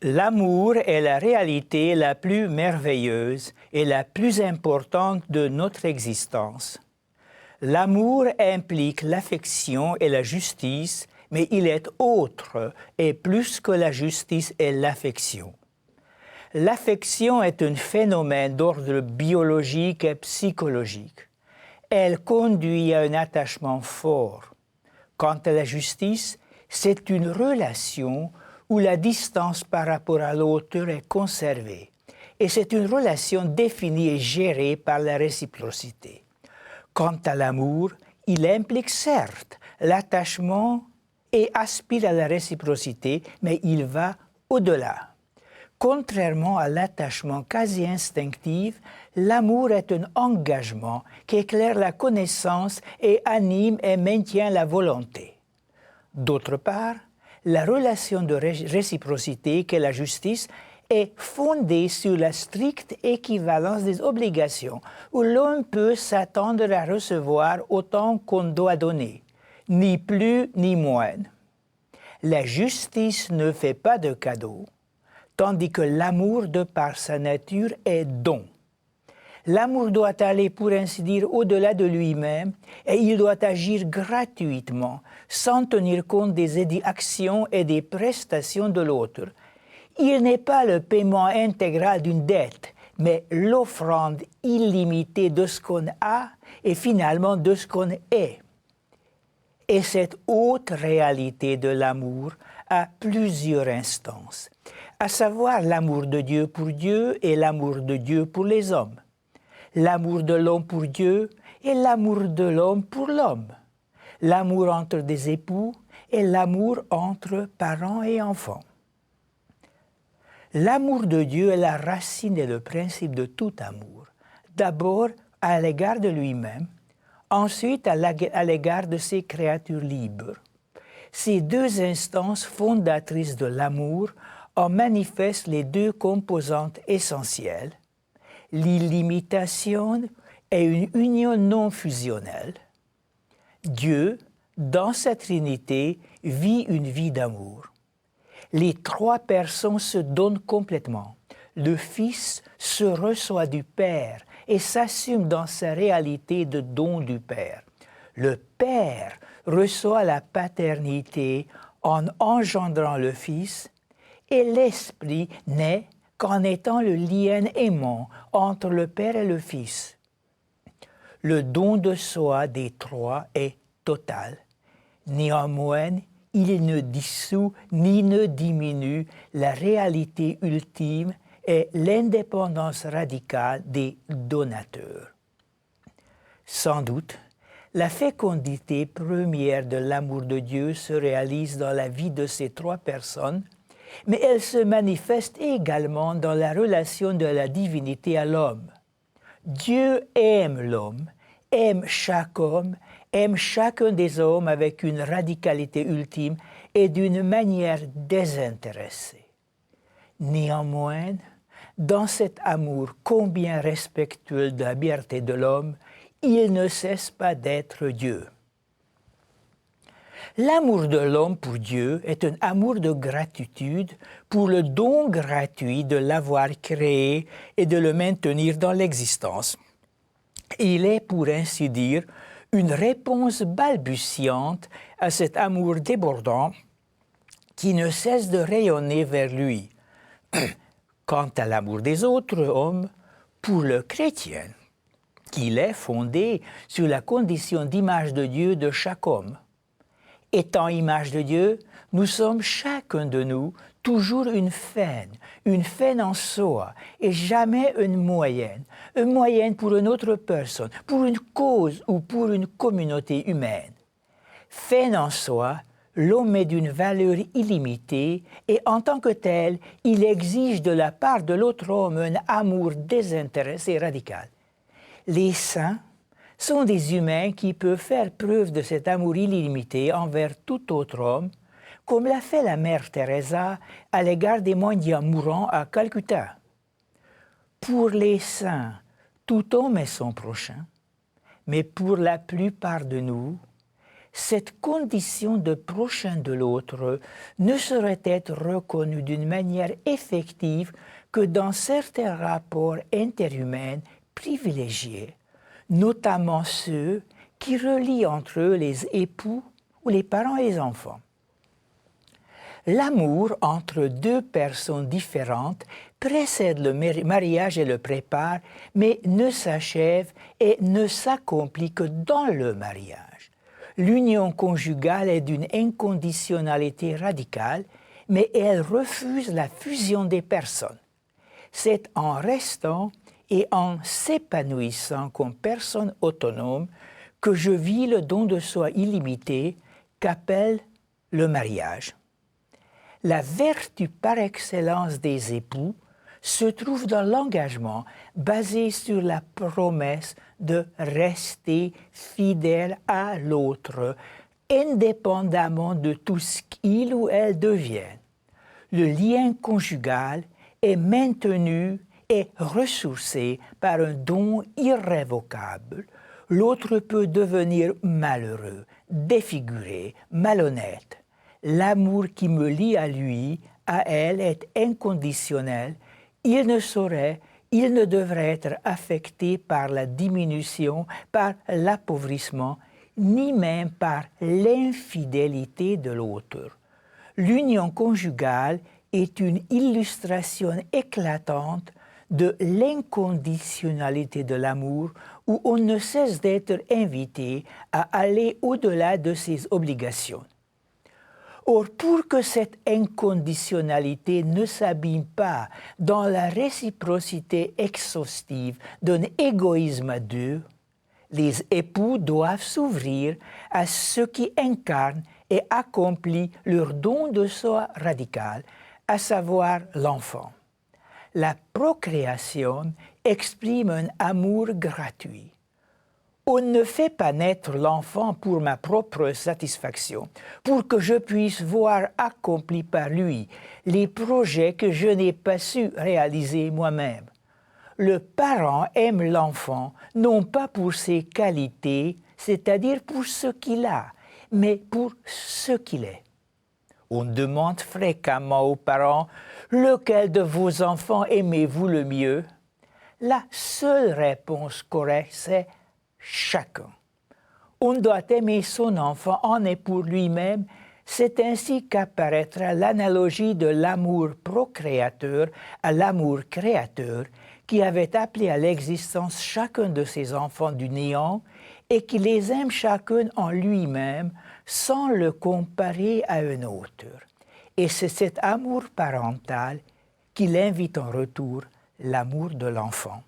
L'amour est la réalité la plus merveilleuse et la plus importante de notre existence. L'amour implique l'affection et la justice, mais il est autre et plus que la justice et l'affection. L'affection est un phénomène d'ordre biologique et psychologique. Elle conduit à un attachement fort. Quant à la justice, c'est une relation où la distance par rapport à l'autre est conservée. Et c'est une relation définie et gérée par la réciprocité. Quant à l'amour, il implique certes l'attachement et aspire à la réciprocité, mais il va au-delà. Contrairement à l'attachement quasi instinctif, l'amour est un engagement qui éclaire la connaissance et anime et maintient la volonté. D'autre part, la relation de réciprocité qu'est la justice est fondée sur la stricte équivalence des obligations, où l'homme peut s'attendre à recevoir autant qu'on doit donner, ni plus ni moins. La justice ne fait pas de cadeaux, tandis que l'amour, de par sa nature, est don. L'amour doit aller, pour ainsi dire, au-delà de lui-même et il doit agir gratuitement, sans tenir compte des actions et des prestations de l'autre. Il n'est pas le paiement intégral d'une dette, mais l'offrande illimitée de ce qu'on a et finalement de ce qu'on est. Et cette haute réalité de l'amour a plusieurs instances, à savoir l'amour de Dieu pour Dieu et l'amour de Dieu pour les hommes. L'amour de l'homme pour Dieu et l'amour de l'homme pour l'homme. L'amour entre des époux et l'amour entre parents et enfants. L'amour de Dieu est la racine et le principe de tout amour. D'abord à l'égard de lui-même, ensuite à l'égard de ses créatures libres. Ces deux instances fondatrices de l'amour en manifestent les deux composantes essentielles, l'illimitation est une union non fusionnelle. Dieu, dans sa Trinité, vit une vie d'amour. Les trois personnes se donnent complètement. Le Fils se reçoit du Père et s'assume dans sa réalité de don du Père. Le Père reçoit la paternité en engendrant le Fils et l'Esprit naît qu'en étant le lien aimant entre le Père et le Fils. Le don de soi des trois est total. Néanmoins, il ne dissout ni ne diminue la réalité ultime et l'indépendance radicale des donateurs. Sans doute, la fécondité première de l'amour de Dieu se réalise dans la vie de ces trois personnes, mais elle se manifeste également dans la relation de la divinité à l'homme. Dieu aime l'homme, aime chaque homme, aime chacun des hommes avec une radicalité ultime et d'une manière désintéressée. Néanmoins, dans cet amour combien respectueux de la liberté de l'homme, il ne cesse pas d'être Dieu. L'amour de l'homme pour Dieu est un amour de gratitude pour le don gratuit de l'avoir créé et de le maintenir dans l'existence. Il est, pour ainsi dire, une réponse balbutiante à cet amour débordant qui ne cesse de rayonner vers lui. Quant à l'amour des autres hommes, pour le chrétien, qu'il est fondé sur la condition d'image de Dieu de chaque homme. Étant image de Dieu, nous sommes chacun de nous toujours une fin en soi et jamais une moyenne pour une autre personne, pour une cause ou pour une communauté humaine. Fin en soi, l'homme est d'une valeur illimitée et en tant que tel, il exige de la part de l'autre homme un amour désintéressé et radical. Les saints sont des humains qui peuvent faire preuve de cet amour illimité envers tout autre homme, comme l'a fait la mère Teresa à l'égard des mendiants mourants à Calcutta. Pour les saints, tout homme est son prochain, mais pour la plupart de nous, cette condition de prochain de l'autre ne saurait être reconnue d'une manière effective que dans certains rapports interhumains privilégiés, notamment ceux qui relient entre eux les époux ou les parents et les enfants. L'amour entre deux personnes différentes précède le mariage et le prépare, mais ne s'achève et ne s'accomplit que dans le mariage. L'union conjugale est d'une inconditionnalité radicale, mais elle refuse la fusion des personnes. C'est en restant et en s'épanouissant comme personne autonome que je vis le don de soi illimité qu'appelle le mariage. La vertu par excellence des époux se trouve dans l'engagement basé sur la promesse de rester fidèle à l'autre, indépendamment de tout ce qu'il ou elle devient. Le lien conjugal est maintenu et ressourcé par un don irrévocable. L'autre peut devenir malheureux, défiguré, malhonnête. L'amour qui me lie à lui, à elle, est inconditionnel. Il ne devrait être affecté par la diminution, par l'appauvrissement, ni même par l'infidélité de l'autre. L'union conjugale est une illustration éclatante de l'inconditionnalité de l'amour où on ne cesse d'être invité à aller au-delà de ses obligations. Or, pour que cette inconditionnalité ne s'abîme pas dans la réciprocité exhaustive d'un égoïsme à deux, les époux doivent s'ouvrir à ce qui incarne et accomplit leur don de soi radical, à savoir l'enfant. La procréation exprime un amour gratuit. On ne fait pas naître l'enfant pour ma propre satisfaction, pour que je puisse voir accomplis par lui les projets que je n'ai pas su réaliser moi-même. Le parent aime l'enfant non pas pour ses qualités, c'est-à-dire pour ce qu'il a, mais pour ce qu'il est. On demande fréquemment aux parents « Lequel de vos enfants aimez-vous le mieux ?» La seule réponse correcte, c'est chacun. On doit aimer son enfant en et pour lui-même. C'est ainsi qu'apparaîtra l'analogie de l'amour procréateur à l'amour créateur qui avait appelé à l'existence chacun de ses enfants du néant et qui les aime chacun en lui-même sans le comparer à un autre. Et c'est cet amour parental qui l'invite en retour, l'amour de l'enfant.